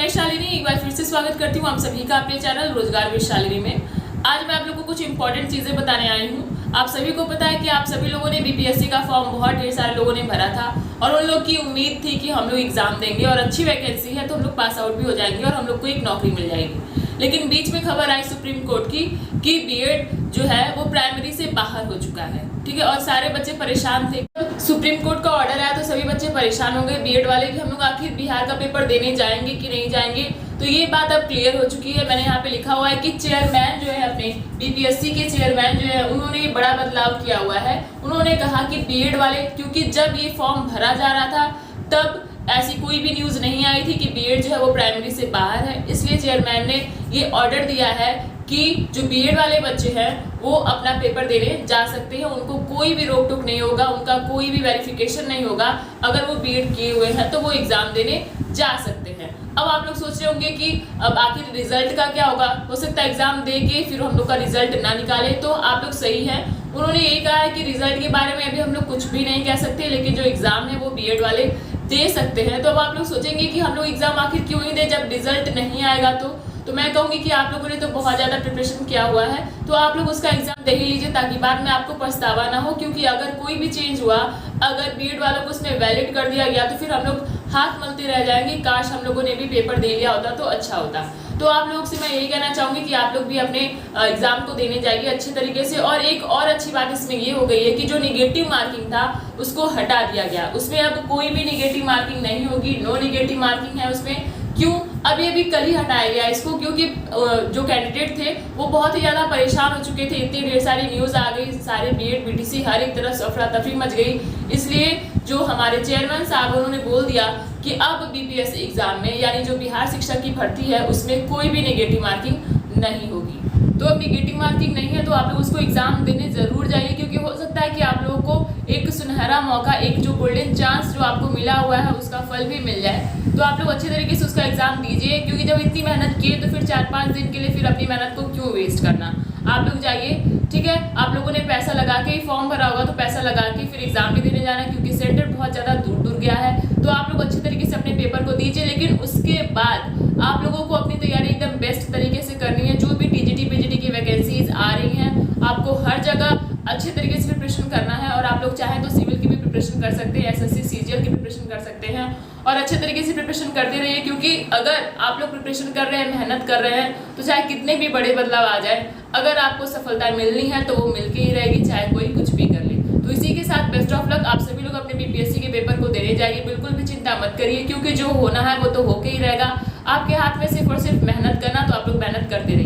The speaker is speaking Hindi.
मैं शालिनी एक बार फिर से स्वागत करती हूँ आप सभी का अपने चैनल रोजगार विद शालिनी में। आज मैं आप लोगों को कुछ इंपॉर्टेंट चीज़ें बताने आई हूँ। आप सभी को पता है कि आप सभी लोगों ने बीपीएससी का फॉर्म बहुत ढेर सारे लोगों ने भरा था और उन लोग की उम्मीद थी कि हम लोग एग्जाम देंगे और अच्छी वैकेंसी है तो हम लोग पास आउट भी हो जाएंगे और हम लोग को एक नौकरी मिल जाएगी। लेकिन बीच में खबर आई सुप्रीम कोर्ट की कि बीएड जो है वो प्राइमरी से बाहर हो चुका है, ठीक है। और सारे बच्चे परेशान थे। सुप्रीम कोर्ट का ऑर्डर आया तो सभी बच्चे परेशान हो गए बीएड वाले कि हम लोग आखिर बिहार का पेपर देने जाएंगे कि नहीं जाएंगे। तो ये बात अब क्लियर हो चुकी है। मैंने यहाँ पे लिखा हुआ है कि चेयरमैन जो है अपने बीपीएससी के चेयरमैन जो है उन्होंने बड़ा बदलाव किया हुआ है। उन्होंने कहा कि बीएड वाले, क्योंकि जब ये फॉर्म भरा जा रहा था तब ऐसी कोई भी न्यूज़ नहीं आई थी कि बीएड जो है वो प्राइमरी से बाहर है, इसलिए चेयरमैन ने ये ऑर्डर दिया है कि जो बीएड वाले बच्चे हैं वो अपना पेपर देने जा सकते हैं। उनको कोई भी रोक टोक नहीं होगा, उनका कोई भी वेरिफिकेशन नहीं होगा। अगर वो बीएड किए हुए हैं तो वो एग्जाम देने जा सकते हैं। अब आप लोग सोच रहे होंगे कि अब आखिर रिजल्ट का क्या होगा, हो सकता है एग्जाम दे के फिर हम लोग का रिजल्ट ना निकाले। तो आप लोग सही हैं, उन्होंने ये कहा है कि रिजल्ट के बारे में अभी हम लोग कुछ भी नहीं कह सकते, लेकिन जो एग्जाम है वो बीएड वाले दे सकते हैं। तो अब आप लोग सोचेंगे कि हम लोग एग्जाम आखिर क्यों ही दे जब रिजल्ट नहीं आएगा। तो मैं कहूँगी कि आप लोगों ने तो बहुत ज़्यादा प्रिपरेशन किया हुआ है, तो आप लोग उसका एग्जाम दे ही लीजिए ताकि बाद में आपको पछतावा ना हो। क्योंकि अगर कोई भी चेंज हुआ, अगर बीएड वालों को उसमें वैलिड कर दिया गया तो फिर हम लोग हाथ मलते रह जाएंगे, काश हम लोगों ने भी पेपर दे लिया होता तो अच्छा होता। तो आप लोग से मैं यही कहना चाहूँगी कि आप लोग भी अपने एग्जाम को देने जाइए अच्छे तरीके से। और एक और अच्छी बात इसमें ये हो गई है कि जो निगेटिव मार्किंग था उसको हटा दिया गया, उसमें अब कोई भी निगेटिव मार्किंग नहीं होगी, नो निगेटिव मार्किंग है उसमें। क्यों? अब ये भी कल ही हटाया गया इसको, क्योंकि जो कैंडिडेट थे वो बहुत ही ज़्यादा परेशान हो चुके थे। इतनी ढेर सारी न्यूज़ आ गई, सारे बीएड बीटीसी हर एक तरफ अफरा तफरी मच गई। इसलिए जो हमारे चेयरमैन साहब उन्होंने बोल दिया कि अब बीपीएससी एग्जाम में, यानी जो बिहार शिक्षक की भर्ती है उसमें कोई भी नेगेटिव मार्किंग नहीं होगी। तो अब नेगेटिव मार्किंग नहीं है तो आप लोग उसको एग्जाम देने जरूर जाइए, क्योंकि हो सकता है कि आप लोगों को एक सुनहरा मौका, एक जो गोल्डन चांस जो आपको मिला हुआ है उसका फल भी मिल जाए। तो आप लोग अच्छे तरीके से उसका एग्जाम दीजिए, क्योंकि जब इतनी मेहनत किए तो फिर 4-5 दिन के लिए फिर अपनी मेहनत को क्यों वेस्ट करना। आप लोग जाइए, ठीक है। आप लोगों ने पैसा लगा के ही फॉर्म भरा होगा तो पैसा लगा के फिर एग्जाम भी देने जाना है, क्योंकि सेंटर बहुत ज़्यादा दूर दूर गया है। तो आप लोग अच्छे तरीके से अपने पेपर को दीजिए, लेकिन उसके बाद आप लोगों को अपनी तैयारी एकदम बेस्ट तरीके से करनी है। जो भी टीजीटी पीजीटी की वैकेंसीज आ रही हैं आपको हर जगह अच्छे तरीके से प्रिपरेशन करना है। और आप लोग चाहें तो सिविल की भी प्रिपरेशन कर सकते हैं, एसएससी सीजीएल की प्रिपरेशन कर सकते हैं और अच्छे तरीके से प्रिपरेशन करते रहिए। क्योंकि अगर आप लोग प्रिपरेशन कर रहे हैं, मेहनत कर रहे हैं, तो चाहे कितने भी बड़े बदलाव आ जाए, अगर आपको सफलता मिलनी है तो वो मिलके ही रहेगी, चाहे कोई कुछ भी कर ले। तो इसी के साथ बेस्ट ऑफ लक। आप सभी लोग अपने बीपीएससी के पेपर को देने जाइए, बिल्कुल भी चिंता मत करिए, क्योंकि जो होना है वो तो होके ही रहेगा। आपके हाथ में सिर्फ और सिर्फ मेहनत करना, तो आप लोग मेहनत करते रहिए।